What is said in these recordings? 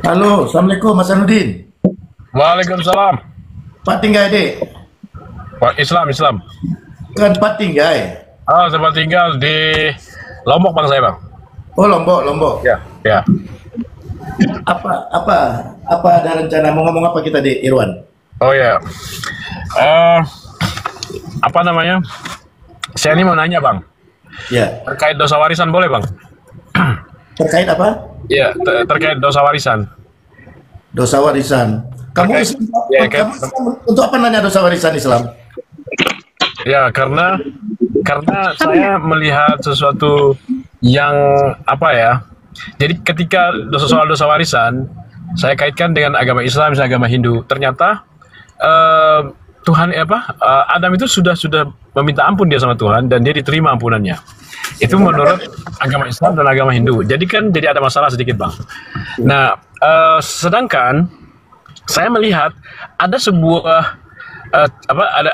Halo, Assalamualaikum Mas Anudin. Waalaikumsalam. Pak Tinggai dek, Pak Islam, Islam. kan Pak Tinggai. Saya tinggal di Lombok bang saya bang. Oh Lombok, Lombok. Ya, ya. Apa ada rencana mau ngomong apa kita dek, Irwan? Oh ya. Eh, apa namanya? Saya ini mau nanya bang, Ya, terkait dosa warisan boleh bang? terkait apa? Ya, terkait dosa warisan. Dosa warisan. Kamu Terkait, Islam, ya, kamu Islam, untuk apa nanya dosa warisan Islam? ya karena saya melihat sesuatu yang apa ya. Jadi ketika soal dosa warisan, saya kaitkan dengan agama Islam, misalnya agama Hindu. Ternyata eh, Tuhan Adam itu sudah meminta ampun dia sama Tuhan dan dia diterima ampunannya. Itu menurut agama Islam dan agama Hindu. Jadi ada masalah sedikit bang. Nah, sedangkan saya melihat ada sebuah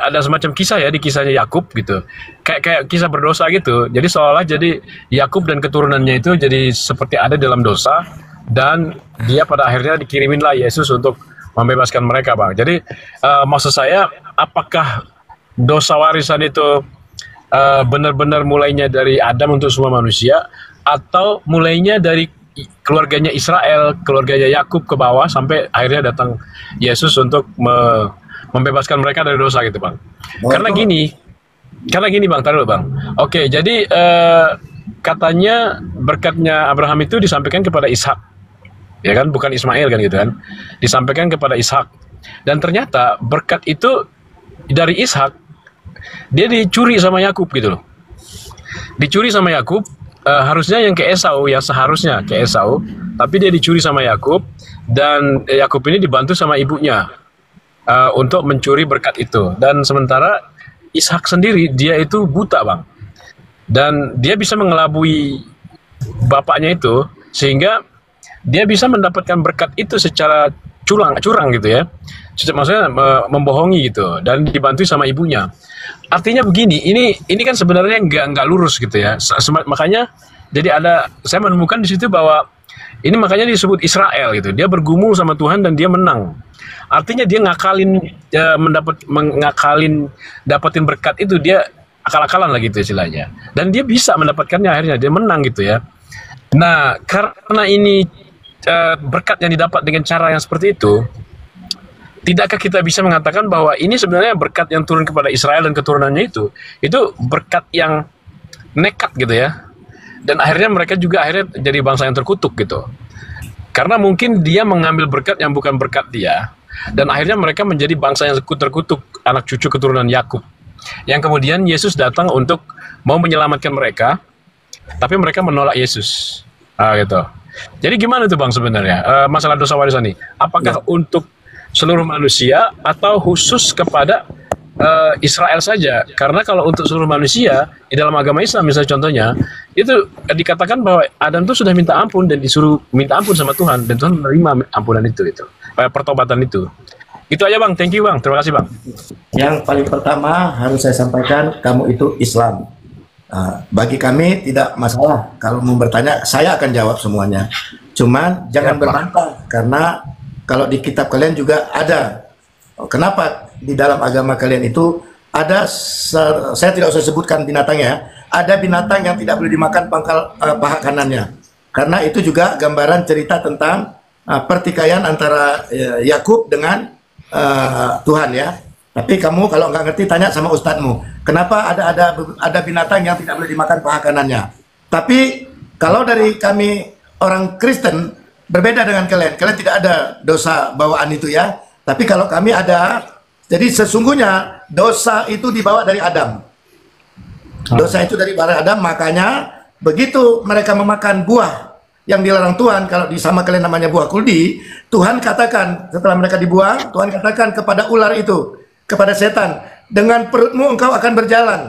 ada semacam kisah ya di kisahnya Yakub gitu, kayak kisah berdosa gitu. Jadi seolah jadi Yakub dan keturunannya itu jadi seperti ada dalam dosa dan dia pada akhirnya dikiriminlah Yesus untuk membebaskan mereka bang. Jadi maksud saya apakah dosa warisan itu benar-benar mulainya dari Adam untuk semua manusia atau mulainya dari keluarganya Israel, keluarganya Yakub ke bawah sampai akhirnya datang Yesus untuk membebaskan mereka dari dosa gitu bang. Oh, Karena itu gini, bang, taruh bang. Oke, jadi katanya berkatnya Abraham itu disampaikan kepada Ishak, ya kan, bukan Ismail kan gitu kan, disampaikan kepada Ishak. Dan ternyata berkat itu dari Ishak dia dicuri sama Yakub gitu loh. Dicuri sama Yakub, harusnya yang ke Esau, yang seharusnya ke Esau, tapi dia dicuri sama Yakub dan Yakub ini dibantu sama ibunya untuk mencuri berkat itu. Dan sementara Ishak sendiri dia itu buta bang, dan dia bisa mengelabui bapaknya itu sehingga dia bisa mendapatkan berkat itu secara curang gitu ya. Maksudnya membohongi gitu dan dibantu sama ibunya. Artinya begini, ini kan sebenarnya nggak lurus gitu ya. Makanya jadi saya menemukan di situ bahwa ini makanya disebut Israel gitu. Dia bergumul sama Tuhan dan dia menang. Artinya dia ngakalin dapetin berkat itu, dia akal-akalan lah gitu istilahnya. Dan dia bisa mendapatkannya, akhirnya dia menang gitu ya. Nah, karena ini berkat yang didapat dengan cara yang seperti itu, tidakkah kita bisa mengatakan bahwa ini sebenarnya berkat yang turun kepada Israel dan keturunannya itu berkat yang nekat gitu ya. Dan akhirnya mereka juga akhirnya jadi bangsa yang terkutuk gitu. Karena mungkin dia mengambil berkat yang bukan berkat dia, dan akhirnya mereka menjadi bangsa yang terkutuk, anak cucu keturunan Yakub. Yang kemudian Yesus datang untuk mau menyelamatkan mereka, tapi mereka menolak Yesus. Gitu. Jadi gimana tuh bang sebenarnya masalah dosa warisan ini? Apakah untuk seluruh manusia atau khusus kepada Israel saja? Karena kalau untuk seluruh manusia di dalam agama Islam misalnya contohnya itu dikatakan bahwa Adam tuh sudah minta ampun dan disuruh minta ampun sama Tuhan dan Tuhan menerima ampunan itu pertobatan itu. Itu aja bang, thank you bang, terima kasih bang. yang paling pertama harus saya sampaikan, kamu itu Islam. Bagi kami tidak masalah kalau mau bertanya, saya akan jawab semuanya. Cuman jangan berbantah, karena kalau di kitab kalian juga ada. Kenapa di dalam agama kalian itu ada, saya tidak usah sebutkan binatangnya, ada binatang yang tidak boleh dimakan paha kanannya. Karena itu juga gambaran cerita tentang pertikaian antara Yakub dengan Tuhan ya. Tapi kamu kalau nggak ngerti tanya sama ustadzmu. Kenapa ada binatang yang tidak boleh dimakan paha kanannya? Tapi kalau dari kami orang Kristen berbeda dengan kalian. Kalian tidak ada dosa bawaan itu ya. Tapi kalau kami ada, jadi sesungguhnya dosa itu dibawa dari Adam. Dosa itu dari Adam, makanya begitu mereka memakan buah yang dilarang Tuhan, kalau di sama kalian namanya buah kuldi, Tuhan katakan setelah mereka dibuang, Tuhan katakan kepada ular itu, kepada setan, dengan perutmu engkau akan berjalan.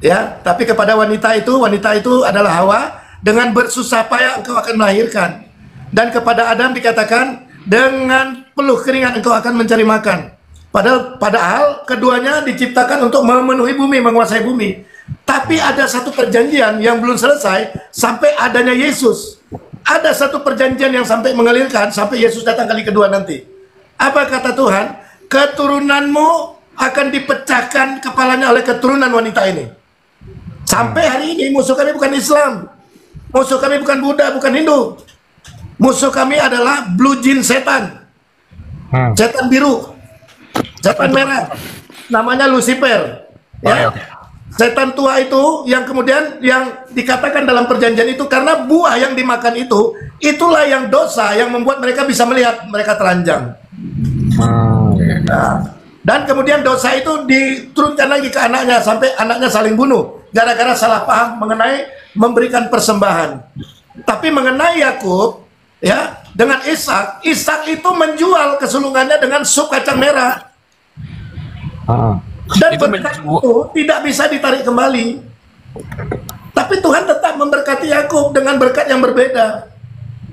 Ya, tapi kepada wanita itu adalah Hawa, dengan bersusah payah engkau akan melahirkan. Dan kepada Adam dikatakan dengan peluh keringat engkau akan mencari makan. Padahal keduanya diciptakan untuk memenuhi bumi, menguasai bumi. Tapi ada satu perjanjian yang belum selesai sampai adanya Yesus. ada satu perjanjian yang sampai mengalirkan sampai Yesus datang kali kedua nanti. Apa kata Tuhan? Keturunanmu akan dipecahkan kepalanya oleh keturunan wanita ini. Sampai hari ini musuh kami bukan Islam, musuh kami bukan Buddha, bukan Hindu. Musuh kami adalah blue jean setan, setan biru, setan merah, namanya Lucifer. Ya, setan tua itu yang kemudian yang dikatakan dalam perjanjian itu karena buah yang dimakan itu, itulah yang dosa yang membuat mereka bisa melihat, mereka telanjang. Nah, dan kemudian dosa itu diturunkan lagi ke anaknya sampai anaknya saling bunuh gara-gara salah paham mengenai memberikan persembahan. Tapi mengenai Yakub, ya, dengan Ishak, Ishak itu menjual kesulungannya dengan sup kacang merah. Dan berkat itu tidak bisa ditarik kembali. Tapi Tuhan tetap memberkati Yakub dengan berkat yang berbeda.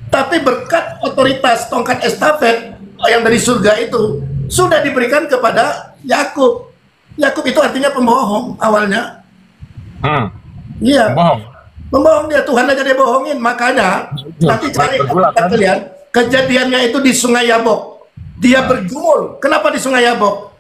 Tapi berkat otoritas tongkat estafet yang dari surga itu sudah diberikan kepada Yakub. Yakub itu artinya pembohong awalnya. Iya. Membohong dia, Tuhan aja dia bohongin. Makanya nanti cari kalian kejadiannya itu di Sungai Yabok. Dia bergumul. Kenapa di Sungai Yabok?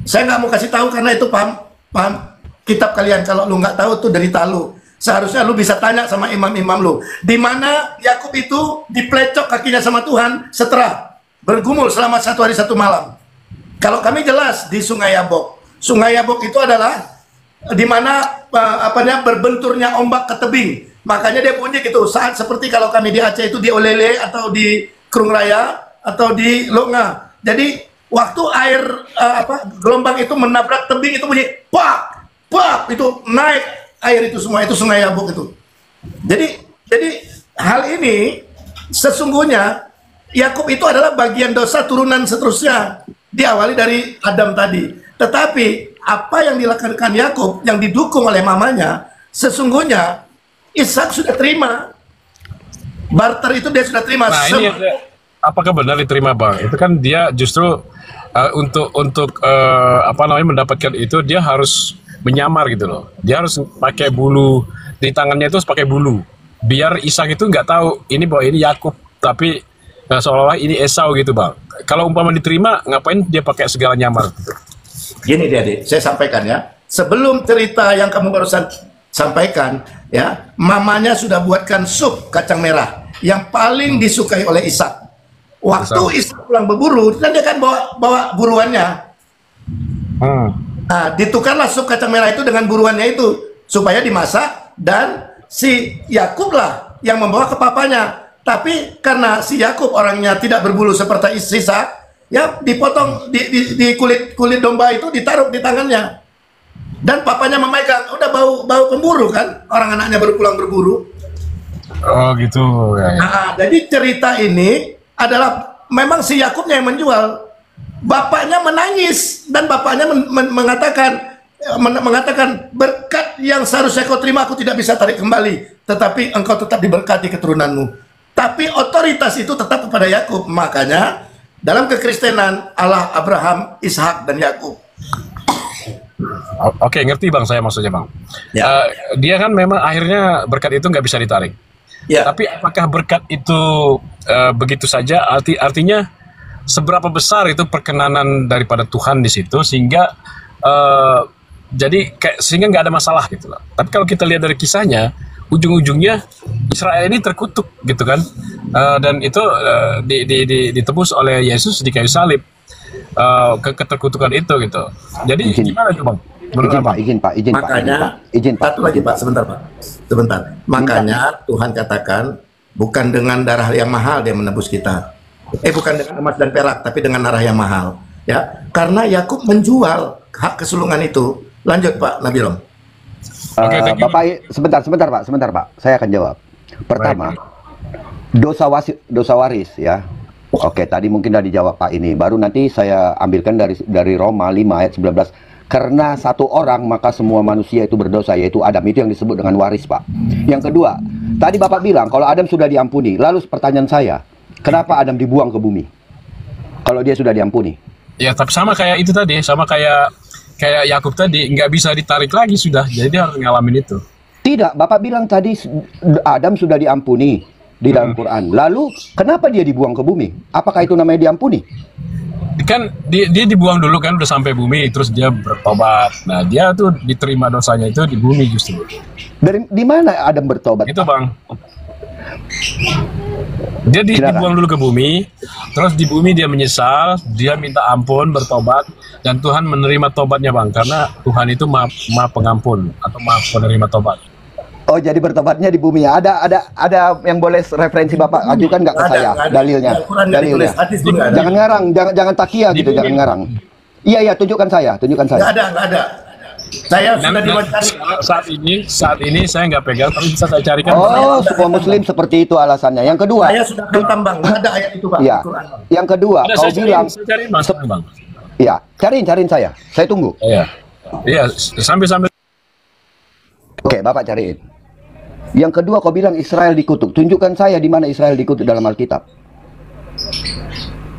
Saya nggak mau kasih tahu karena itu paham kitab kalian. Kalau lu nggak tahu tuh derita lu. Seharusnya lu bisa tanya sama imam-imam lu. Di mana Yakub itu diplecok kakinya sama Tuhan setelah bergumul selama 1 hari 1 malam. Kalau kami jelas di Sungai Yabok. Sungai Yabok itu adalah di mana berbenturnya ombak ke tebing. Makanya dia bunyi gitu. Saat seperti kalau kami di Aceh itu di Olele atau di Krung Raya atau di Longa. Jadi waktu air gelombang itu menabrak tebing itu bunyi pak itu naik air itu semua, itu Sungai Yabok itu. Jadi hal ini sesungguhnya Yakub itu adalah bagian dosa turunan seterusnya, diawali dari Adam tadi. Tetapi apa yang dilakukan Yakub yang didukung oleh mamanya, sesungguhnya Ishak sudah terima. Barter itu dia sudah terima. Nah, ini apakah benar diterima, Bang? Itu kan dia justru untuk mendapatkan itu dia harus menyamar gitu loh. Dia harus pakai bulu di tangannya, itu harus pakai bulu. Biar Ishak itu nggak tahu ini bahwa ini Yakub, tapi seolah-olah ini Esau gitu, Bang. Kalau umpama diterima, ngapain dia pakai segala nyamar gitu? Gini dia, saya sampaikan ya. Sebelum cerita yang kamu barusan sampaikan, ya, mamanya sudah buatkan sup kacang merah yang paling disukai oleh Ishak. Waktu Ishak pulang berburu, dan dia kan bawa buruannya. Nah, ditukarlah sup kacang merah itu dengan buruannya itu supaya dimasak, dan si Yakub lah yang membawa ke papanya. Tapi karena si Yakub orangnya tidak berbulu seperti Ishak, ya dipotong di kulit domba itu ditaruh di tangannya. Dan papanya memegang, udah bau pemburu kan, orang anaknya baru pulang berburu. Oh gitu. Ya. Nah, jadi cerita ini adalah memang si Yakubnya yang menjual. Bapaknya menangis dan bapaknya mengatakan berkat yang seharusnya kau terima aku tidak bisa tarik kembali, tetapi engkau tetap diberkati keturunanmu. Tapi otoritas itu tetap kepada Yakub. Makanya dalam kekristenan Allah Abraham, Ishak dan Yakub. Oke, ngerti Bang saya maksudnya, Bang. Ya. Dia kan memang akhirnya berkat itu nggak bisa ditarik. Ya. Tapi apakah berkat itu begitu saja? Artinya seberapa besar itu perkenanan daripada Tuhan di situ sehingga sehingga nggak ada masalah gitu loh. Tapi kalau kita lihat dari kisahnya, ujung-ujungnya Israel ini terkutuk gitu kan, dan itu ditebus oleh Yesus di kayu salib. Keterkutukan itu gitu. Jadi gimana tuh Bang? Izin Pak. Satu lagi Pak, sebentar. Makanya Tuhan katakan bukan dengan darah yang mahal dia menebus kita. Bukan dengan emas dan perak, tapi dengan darah yang mahal. Ya, karena Yakub menjual hak kesulungan itu. Lanjut Pak Nabilom. Bapak, sebentar Pak. Saya akan jawab. Pertama, dosa waris ya. Oke, tadi mungkin sudah dijawab Pak ini. Baru nanti saya ambilkan dari Roma 5 ayat 19. Karena satu orang maka semua manusia itu berdosa, yaitu Adam. Itu yang disebut dengan waris, Pak. Yang kedua, tadi Bapak bilang kalau Adam sudah diampuni. Lalu pertanyaan saya, kenapa Adam dibuang ke bumi? Kalau dia sudah diampuni. Ya, tapi sama kayak itu tadi, sama kayak Yakub tadi, nggak bisa ditarik lagi sudah. Jadi dia harus ngalamin itu. Tidak, Bapak bilang tadi Adam sudah diampuni. di dalam Quran. Lalu kenapa dia dibuang ke bumi? Apakah itu namanya diampuni? Kan dia dibuang dulu kan, udah sampai bumi, terus dia bertobat. Nah, dia tuh diterima dosanya itu di bumi justru. Di mana Adam bertobat? Itu Bang. Dia dibuang dulu ke bumi, terus di bumi dia menyesal, dia minta ampun, bertobat, dan Tuhan menerima tobatnya Bang, karena Tuhan itu maha pengampun atau maha penerima tobat. Oh, jadi bertobatnya di bumi ya. Ada yang boleh referensi Bapak ajukan nggak ke saya dalilnya? Dalilnya. Jangan ngarang, jangan takia gitu, jangan ngarang. Iya, tunjukkan saya. Nggak ada. Saya sudah diwawancari. Saat ini saya nggak pegang, tapi bisa saya carikan. Oh, semua Muslim seperti itu alasannya. Yang kedua, saya sudah hantam Bang, nggak ada ayat itu Bang. Iya. Yang kedua, kau bilang, Bang. Iya, cariin saya. Saya tunggu. Iya, sampai. Oke, Bapak cariin. Yang kedua, kau bilang Israel dikutuk. Tunjukkan saya di mana Israel dikutuk dalam Alkitab.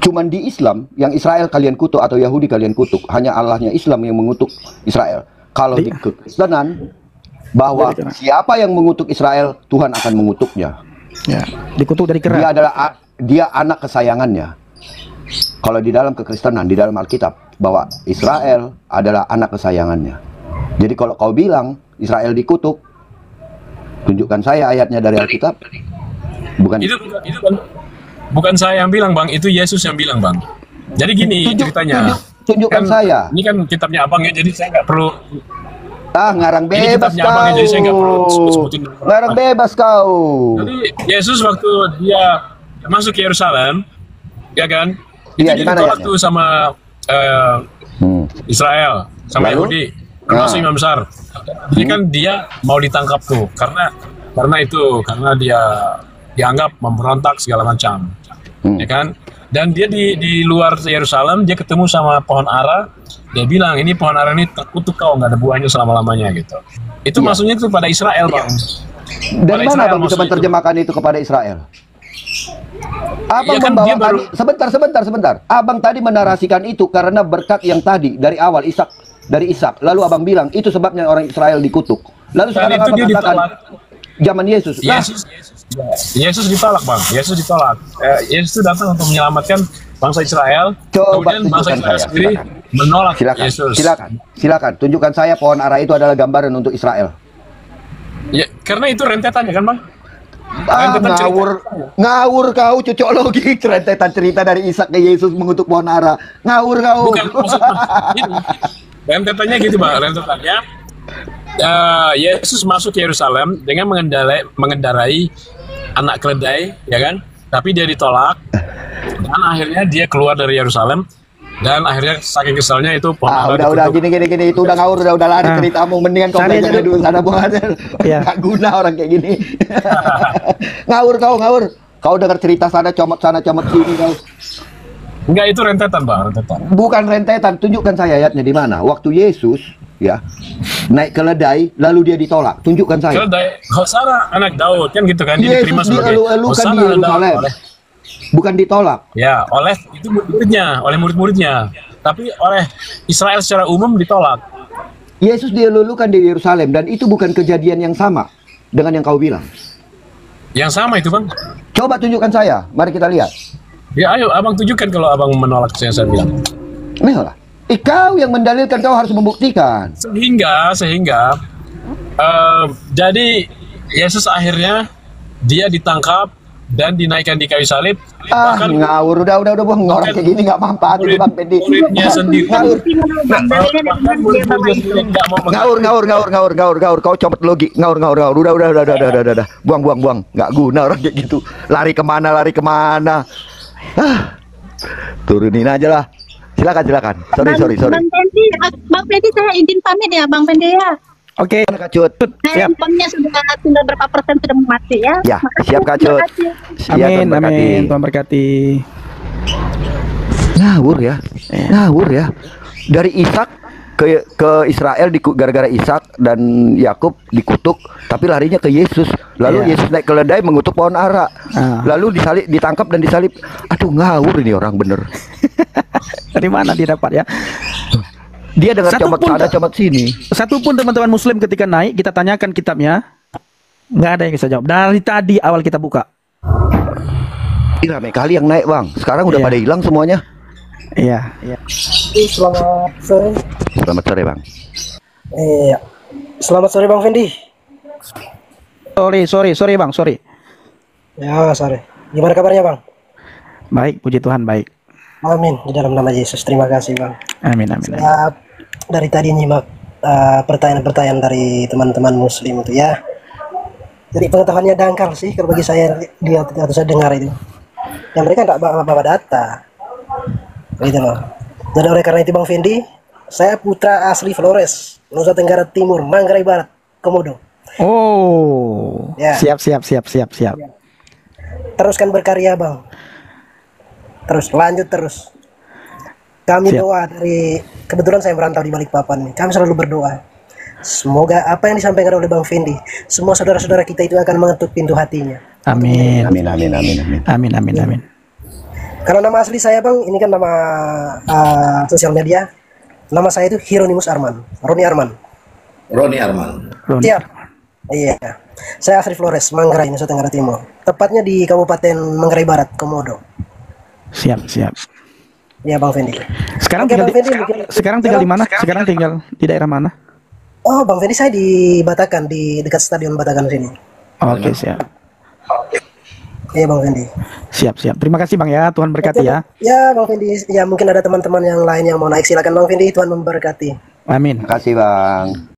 Cuman di Islam, yang Israel kalian kutuk atau Yahudi kalian kutuk, hanya Allahnya Islam yang mengutuk Israel. Kalau di Kekristenan, bahwa siapa yang mengutuk Israel, Tuhan akan mengutuknya. Ya, dikutuk dari kerak. Dia anak kesayangannya. Kalau di dalam Kekristenan, di dalam Alkitab, bahwa Israel adalah anak kesayangannya. Jadi kalau kau bilang Israel dikutuk, tunjukkan saya ayatnya dari Alkitab. Bukan saya yang bilang Bang, itu Yesus yang bilang Bang. Jadi gini ceritanya. Tunjukkan saya. Ini kan kitabnya Abang ya, jadi saya nggak perlu. Ngarang bebas kau. Abang, ya, jadi saya nggak perlu sebut-sebutin. Ngarang bebas kau. Jadi Yesus waktu dia masuk ke Yerusalem, ya kan? Itu dia ditolak tuh sama Israel, sama Yahudi, termasuk imam besar. Jadi kan dia mau ditangkap tuh karena dia dianggap memberontak segala macam, ya kan? Dan dia di luar Yerusalem, dia ketemu sama pohon ara, dia bilang ini pohon ara ini terkutuk kau, nggak ada buahnya selama-lamanya gitu. Itu maksudnya itu pada Israel Bang. Dan mana Bang bisa menerjemahkan itu kepada Israel? Abang kan membawa sebentar. Abang tadi menarasikan itu karena berkat yang tadi dari awal dari Ishak. Lalu abang bilang itu sebabnya orang Israel dikutuk. Lalu sekarang abang katakan zaman Yesus. Yesus ditolak Bang. Yesus ditolak. Yesus datang untuk menyelamatkan bangsa Israel. Coba kemudian bangsa Israel sendiri menolak Yesus. Silakan. Tunjukkan saya pohon ara itu adalah gambaran untuk Israel. Ya, karena itu rentetannya kan Bang. Ngawur kau, cocok logik rentetan cerita dari Ishak ke Yesus mengutuk pohon ara. Ngawur kau. Bukan, rentetannya gitu Bang, rentetannya Yesus masuk ke Yerusalem dengan mengendarai anak keledai, ya kan? Tapi dia ditolak dan akhirnya dia keluar dari Yerusalem dan akhirnya saking kesalnya itu pohon ara udah gini itu udah ngawur, udah lari ceritamu, mendingan kau belajar dulu sana Bung Adel. Gak guna orang kayak gini. ngawur kau dengar cerita sana comot sini kau. Enggak, itu rentetan Bang, rentetan. Bukan rentetan, tunjukkan saya ayatnya di mana. Waktu Yesus ya naik keledai lalu dia ditolak, tunjukkan saya. Keledai, Hosana anak Daud kan gitu kan, dia diterima sebagai Hosana di Yerusalem. Bukan ditolak. Ya, oleh itu murid-muridnya. Tapi oleh Israel secara umum ditolak. Yesus dilulukan di Yerusalem dan itu bukan kejadian yang sama dengan yang kau bilang. Yang sama itu Bang. Coba tunjukkan saya, mari kita lihat. Ya ayo abang tunjukkan kalau abang menolak yang saya bilang. Nah, kau yang mendalilkan, kau harus membuktikan. Sehingga jadi Yesus akhirnya dia ditangkap dan dinaikkan di kayu salib. Bahkan ngawur, udah Bang, orang kayak gini nggak manfaat itu Bang Pendi. Muridnya sendiri. Ngawur, kau copot logi. Ngawur, udah. Buang, nggak guna orang kayak gitu. Lari kemana? Turunin aja lah. Silakan. Sorry. Bang Pendi, saya izin pamit ya Bang Pendi ya. Oke, Kak Cut. Handphonenya sudah berapa persen sudah mati ya. Ya, siap Kak Cut. Amin. Tuhan berkati. Ngawur ya. Dari Ishak ke Israel gara-gara Ishak dan Yakub dikutuk, tapi larinya ke Yesus. Lalu Yesus naik keledai mengutuk pohon ara. Lalu ditangkap dan disalib. Aduh, ngawur ini orang bener. Dari mana dia dapat ya? Dia dengar comot sana, comot sini. Satu pun teman-teman Muslim ketika naik, kita tanyakan kitabnya, nggak ada yang bisa jawab. Dari tadi awal kita buka, Rame kali yang naik bang. Sekarang udah Iya. pada hilang semuanya. Iya, iya. Selamat sore. Selamat sore bang. Iya. Selamat sore Bang Fendi. Sorry Bang, sorry. Ya, sore. Gimana kabarnya Bang? Baik, puji Tuhan baik. Amin. Di dalam nama Yesus. Terima kasih Bang. Amin, amin. amin. Dari tadi nyimak pertanyaan-pertanyaan dari teman-teman Muslim itu ya. Jadi pengetahuannya dangkal sih kalau bagi saya lihat atau saya dengar itu. Yang mereka tidak bawa data. Gitu loh. Dan oleh karena itu Bang Fendi, saya putra asli Flores, Nusa Tenggara Timur, Manggarai Barat, Komodo. Oh, Ya. siap. Teruskan berkarya Bang. Terus lanjut terus. Kami Siap. doa dari kebetulan saya merantau di Balikpapan nih. Kami selalu berdoa. Semoga apa yang disampaikan oleh Bang Fendi, semua saudara-saudara kita itu akan mengetuk pintu hatinya. Amin. Amin amin amin amin. Amin, amin, amin. Kalau nama asli saya Bang, ini kan nama sosial media. Nama saya itu Hieronymus Arman, Roni Arman. Roni Arman. Roni. Siap. Iya. Saya asli Flores, Manggarai, Nusa Tenggara Timur. Tepatnya di Kabupaten Manggarai Barat, Komodo. Siap. Iya Bang Fendi. Sekarang Oke, tinggal Bang Fendi, mungkin- sekarang tinggal di mana? Sekarang tinggal di daerah mana? Oh Bang Fendi, saya di Batakan, di dekat Stadion Batakan sini. Oke, siap. Iya Bang Fendi. Siap. Terima kasih Bang ya. Tuhan berkati ya. Ya Bang Fendi, ya mungkin ada teman-teman yang lain yang mau naik, silakan Bang Fendi, Tuhan memberkati. Amin. Terima kasih bang.